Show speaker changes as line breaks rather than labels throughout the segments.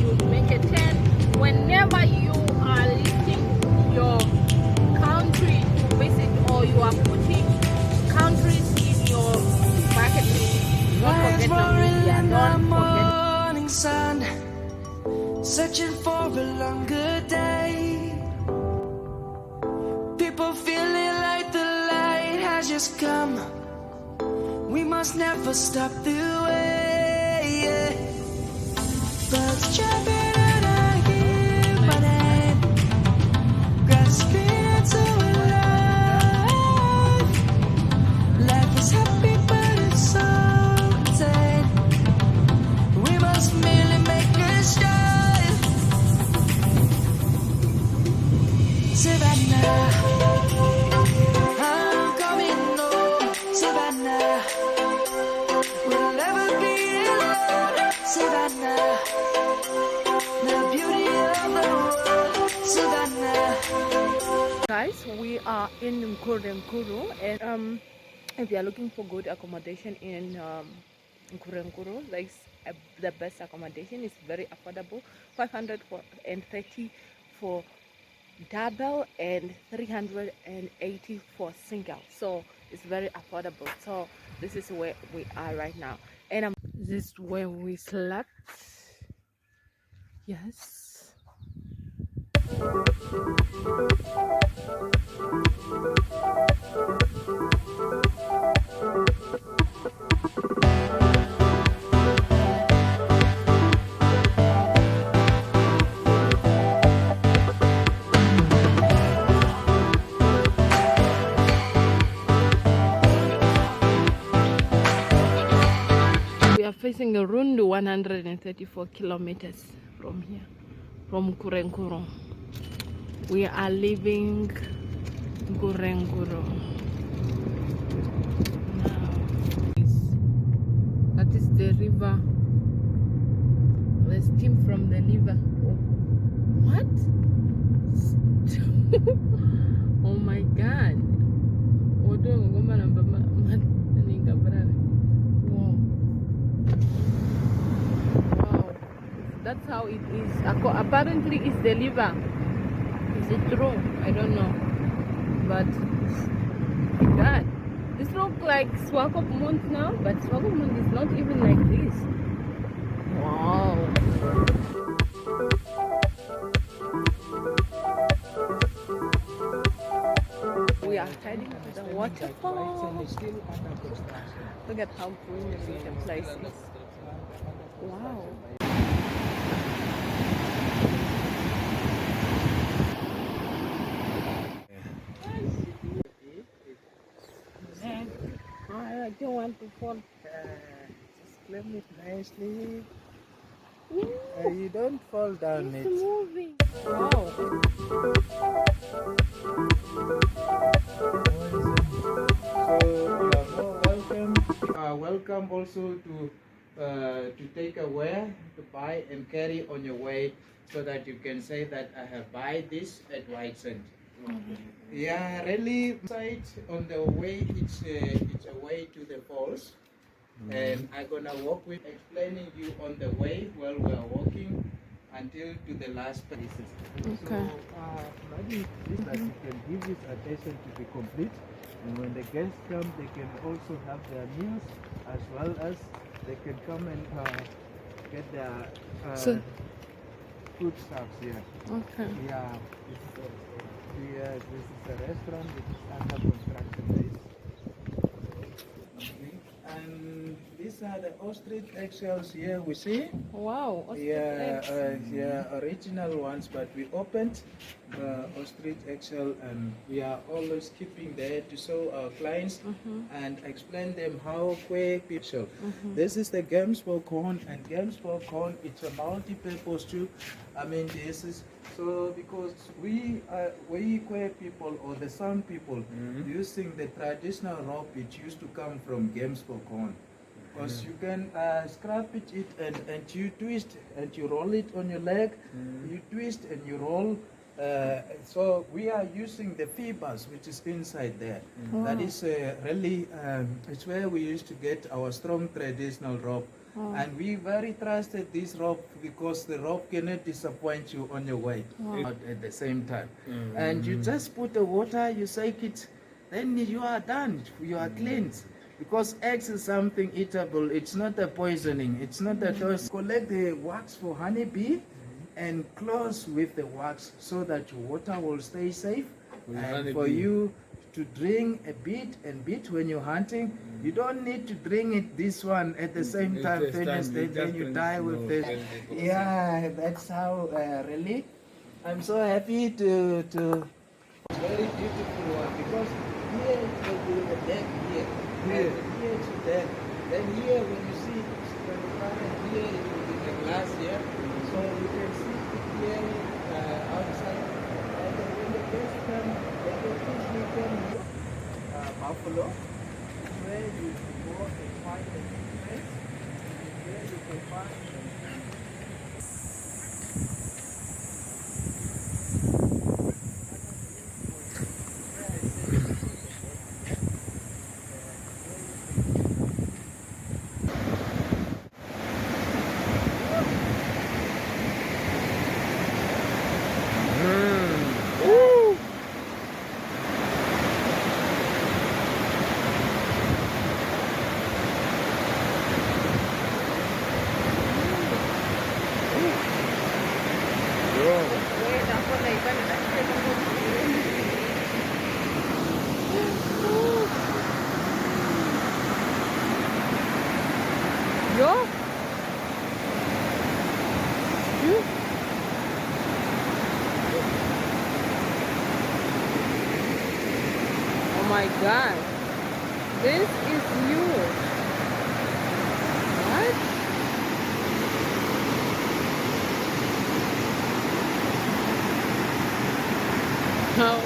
you make a turn, whenever you are listing your country to visit, or you are putting countries in your bucket list, don't forget Namibia. Don't forget.
Morning sun, searching for a longer day. People feeling like the light has just come. We must never stop the way. Yeah. Birds jumping and I hear my name, grasping into life. Life is happy but it's so tame. We must merely make a start. Savannah, I'm coming home. Savannah, we'll never be alone. Savannah, the beauty of the world. Savannah.
Guys, we are in Nkuru, and if you are looking for good accommodation in Nkuru, like the best accommodation is very affordable, 530 for double and 380 for single, so it's very affordable. So this is where we are right now, and this is where we slept. Yes. We are facing around 134 kilometers from here, from Kurenkuru. We are leaving Kurenkuru now. That is the river. The steam from the river. What? Oh my God. Wow. Wow. That's how it is. Apparently it's the river. Is it true? I don't know. But God, this looks like Swakopmund now, but Swakopmund is not even like this. Wow. We are heading to the waterfall. Look at how green the place is. Wow. I don't want to fall.
Just climb it nicely.
Ooh,
You don't fall down
it's
it.
moving. Wow.
So you are more welcome. You are welcome also to take away, to buy and carry on your way, so that you can say that I have buy this at White Sand. Yeah, really. Side on the way, it's a way to the falls, and I'm gonna walk with explaining you on the way while we are walking until to the last places.
Okay.
So, maybe this that you can give this attention to be complete, and when the guests come, they can also have their meals, as well as they can come and get their food stuffs here.
Okay.
Yeah, this is a restaurant which is under construction base. Okay. And these are the ostrich eggshells here we see.
Wow.
Yeah, original ones, but we opened ostrich eggshell, and we are always keeping there to show our clients and explain them how quick people. This is the games for corn, and games for corn, it's a multi-purpose too. I mean, this is so because we Kwe people, or the San people, using the traditional rope, it used to come from games for corn. Because you can scrap it and you twist and you roll it on your leg, you twist and you roll. So we are using the fibers which is inside there. That is really, it's where we used to get our strong traditional rope.
Oh.
And we very trusted this rope because the rope cannot disappoint you on your way out at the same time. And you just put the water, you shake it, then you are done, you are cleansed. Because eggs is something eatable, it's not a poisoning, it's not a toast. Collect the wax for honeybee and close with the wax so that your water will stay safe. And for you to drink a bit and bit when you're hunting, you don't need to drink it this one at the same time, then you die with this. Yeah, that's how really. I'm so happy to. It's very beautiful one because here it will be the deck here. Here it's the deck. Then here when you see when you come in here it will be the glass here. So you can see it here outside. And when the guests come, they can quickly come buffalo. Where you go and find the place. Where you can find them.
Yo. Oh my God, this is huge. What? How?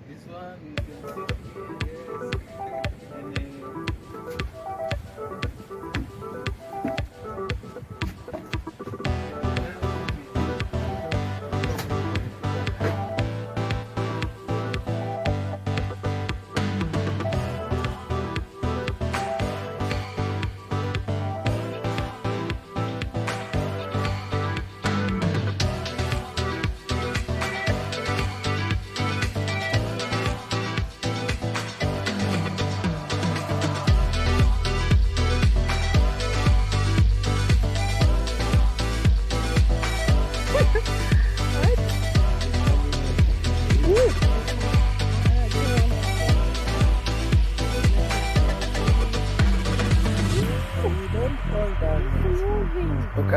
This one you can take here, and then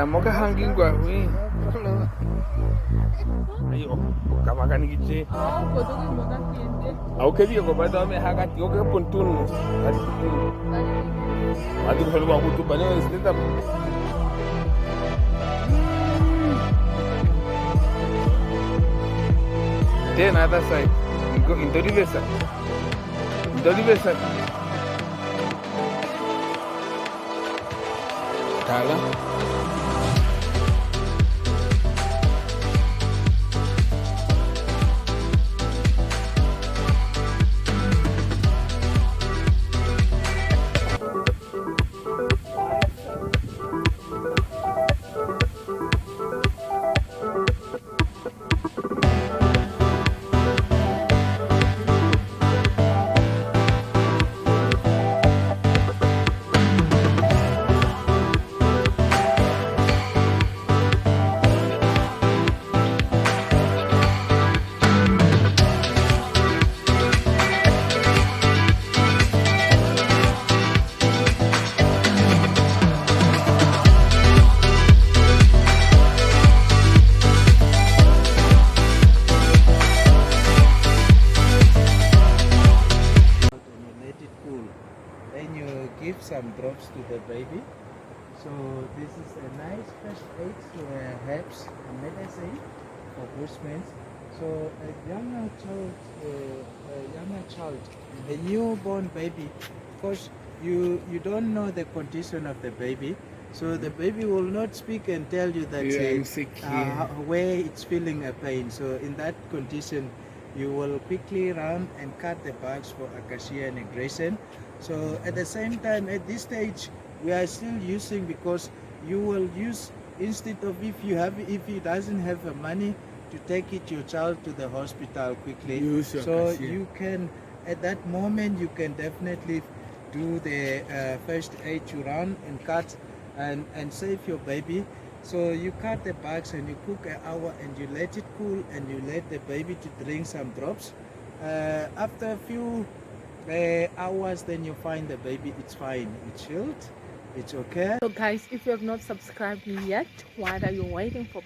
Moga hanging gua wi. Ayo, kamakan giche. Au kebi ko ba da me haga ti ko puntun. Adi ko lu ko tu bane steta. Then other side. Go into the vessel. Into the vessel. Kala.
some drops to the baby. So this is a nice first aid to herbs and medicine for Bushman. So a younger child, a newborn baby, because you don't know the condition of the baby, so the baby will not speak and tell you that
I'm sick
where it's feeling a pain. So in that condition, you will quickly run and cut the bugs for acacia negration. So at the same time, at this stage, we are still using, because you will use, instead of if he doesn't have the money to take your child to the hospital quickly, so you can, at that moment, you can definitely do the first aid to run and cut and save your baby. So you cut the bugs and you cook an hour and you let it cool and you let the baby to drink some drops. After a few hours, then you find the baby, it's fine, it's chilled, it's okay.
So guys, if you have not subscribed me yet, what are you waiting for?